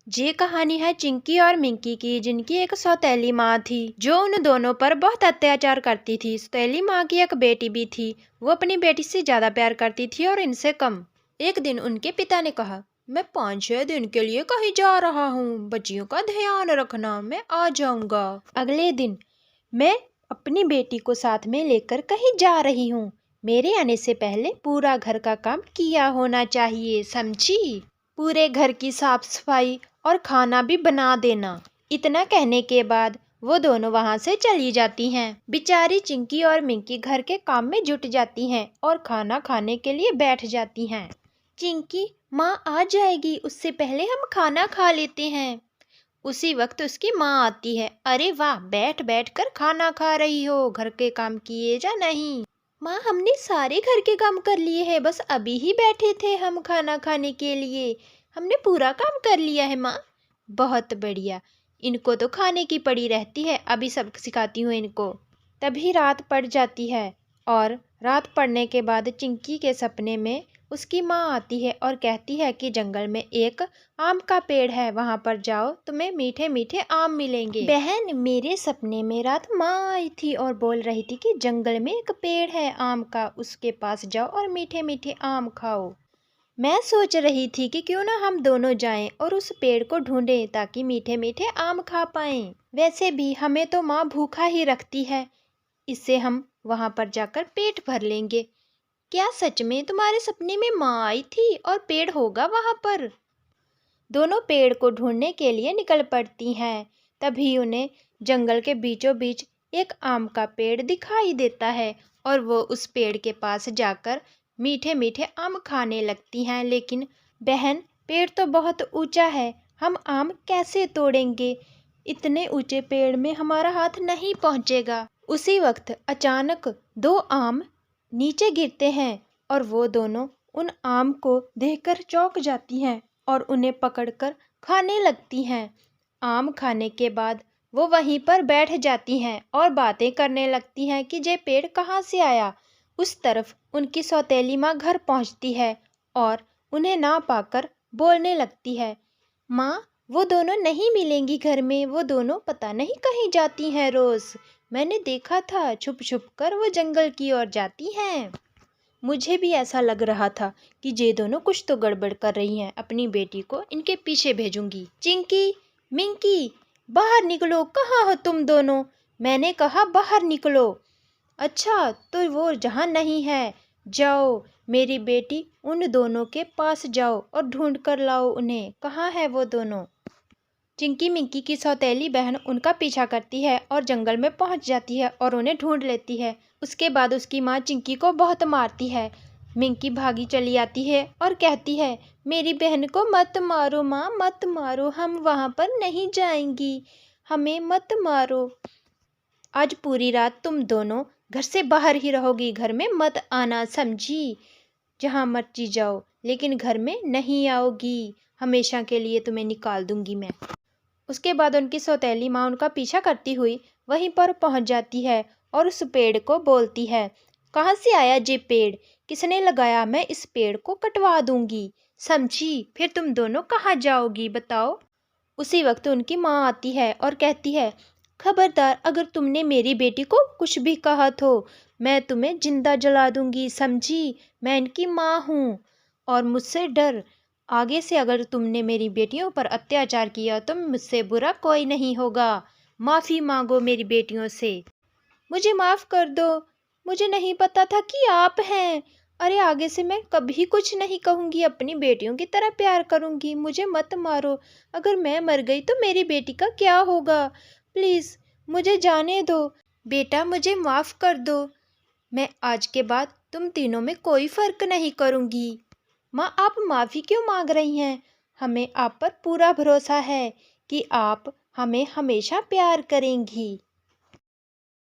ये कहानी है चिंकी और मिंकी की, जिनकी एक सौतेली माँ थी जो उन दोनों पर बहुत अत्याचार करती थी। सौतेली माँ की एक बेटी भी थी। वो अपनी बेटी से ज्यादा प्यार करती थी और इनसे कम। एक दिन उनके पिता ने कहा, मैं 5-6 दिन के लिए कहीं जा रहा हूँ, बच्चियों का ध्यान रखना, मैं आ जाऊंगा। अगले दिन, मैं अपनी बेटी को साथ में लेकर कहीं जा रही हूँ। मेरे आने से पहले पूरा घर का काम किया होना चाहिए, समझी? पूरे घर की साफ सफाई और खाना भी बना देना। इतना कहने के बाद वो दोनों वहां से चली जाती हैं। बेचारी चिंकी और मिंकी घर के काम में जुट जाती हैं और खाना खाने के लिए बैठ जाती हैं। चिंकी, माँ आ जाएगी, उससे पहले हम खाना खा लेते हैं। उसी वक्त उसकी माँ आती है। अरे वाह, बैठ बैठ कर खाना खा रही हो, घर के काम किए या नहीं? माँ, हमने सारे घर के काम कर लिए हैं, बस अभी ही बैठे थे हम खाना खाने के लिए। हमने पूरा काम कर लिया है माँ। बहुत बढ़िया, इनको तो खाने की पड़ी रहती है, अभी सबक सिखाती हूँ इनको। तभी रात पड़ जाती है और रात पड़ने के बाद चिंकी के सपने में उसकी माँ आती है और कहती है कि जंगल में एक आम का पेड़ है, वहां पर जाओ, तुम्हें मीठे मीठे आम मिलेंगे। बहन, मेरे सपने में रात माँ आई थी और बोल रही थी कि जंगल में एक पेड़ है आम का, उसके पास जाओ और मीठे मीठे आम खाओ। मैं सोच रही थी कि क्यों ना हम दोनों जाएं और उस पेड़ को ढूंढें ताकि मीठे मीठे आम खा पाएं। वैसे भी हमें तो माँ भूखा ही रखती है, इससे हम वहां पर जाकर पेट भर लेंगे। क्या सच में तुम्हारे सपने में माँ आई थी और पेड़ होगा वहां पर? दोनों पेड़ को ढूंढने के लिए निकल पड़ती हैं। तभी उन्हें जंगल के बीचों बीच एक आम का पेड़ दिखाई देता है और वो उस पेड़ के पास जाकर मीठे मीठे आम खाने लगती हैं। लेकिन बहन, पेड़ तो बहुत ऊंचा है, हम आम कैसे तोड़ेंगे? इतने ऊंचे पेड़ में हमारा हाथ नहीं पहुंचेगा। उसी वक्त अचानक 2 आम नीचे गिरते हैं और वो दोनों उन आम को देखकर चौंक जाती हैं और उन्हें पकड़कर खाने लगती हैं। आम खाने के बाद वो वहीं पर बैठ जाती हैं और बातें करने लगती हैं कि ये पेड़ कहाँ से आया। उस तरफ उनकी सौतेली माँ घर पहुँचती है और उन्हें ना पाकर बोलने लगती है, माँ, वो दोनों नहीं मिलेंगी घर में, वो दोनों पता नहीं कहीं जाती हैं रोज। मैंने देखा था, छुप छुप कर वो जंगल की ओर जाती हैं। मुझे भी ऐसा लग रहा था कि ये दोनों कुछ तो गड़बड़ कर रही हैं। अपनी बेटी को इनके पीछे भेजूंगी। चिंकी, मिंकी, बाहर निकलो, कहाँ हो तुम दोनों? मैंने कहा बाहर निकलो। अच्छा, तो वो जहाँ नहीं है, जाओ मेरी बेटी, उन दोनों के पास जाओ और ढूंढ कर लाओ उन्हें। कहाँ है वो दोनों? चिंकी मिंकी की सौतेली बहन उनका पीछा करती है और जंगल में पहुंच जाती है और उन्हें ढूंढ लेती है। उसके बाद उसकी माँ चिंकी को बहुत मारती है। मिंकी भागी चली आती है और कहती है, मेरी बहन को मत मारो माँ, मत मारो, हम वहाँ पर नहीं जाएंगी, हमें मत मारो। आज पूरी रात तुम दोनों घर से बाहर ही रहोगी, घर में मत आना, समझी? जहाँ मर्जी जाओ, लेकिन घर में नहीं आओगी। हमेशा के लिए तुम्हें निकाल दूंगी मैं। उसके बाद उनकी सौतेली माँ उनका पीछा करती हुई वहीं पर पहुंच जाती है और उस पेड़ को बोलती है, कहाँ से आया ये पेड़? किसने लगाया? मैं इस पेड़ को कटवा दूंगी, समझी? फिर तुम दोनों कहाँ जाओगी बताओ? उसी वक्त उनकी माँ आती है और कहती है, खबरदार, अगर तुमने मेरी बेटी को कुछ भी कहा तो मैं तुम्हें जिंदा जला दूंगी, समझी? मैं इनकी माँ हूँ और मुझसे डर। आगे से अगर तुमने मेरी बेटियों पर अत्याचार किया तो मुझसे बुरा कोई नहीं होगा। माफ़ी मांगो मेरी बेटियों से। मुझे माफ़ कर दो, मुझे नहीं पता था कि आप हैं। अरे, आगे से मैं कभी कुछ नहीं कहूँगी, अपनी बेटियों की तरह प्यार करूँगी, मुझे मत मारो। अगर मैं मर गई तो मेरी बेटी का क्या होगा? प्लीज़ मुझे जाने दो। बेटा, मुझे माफ़ कर दो। मैं आज के बाद तुम तीनों में कोई फ़र्क नहीं करूँगी। माँ, आप माफ़ी क्यों मांग रही हैं? हमें आप पर पूरा भरोसा है कि आप हमें हमेशा प्यार करेंगी।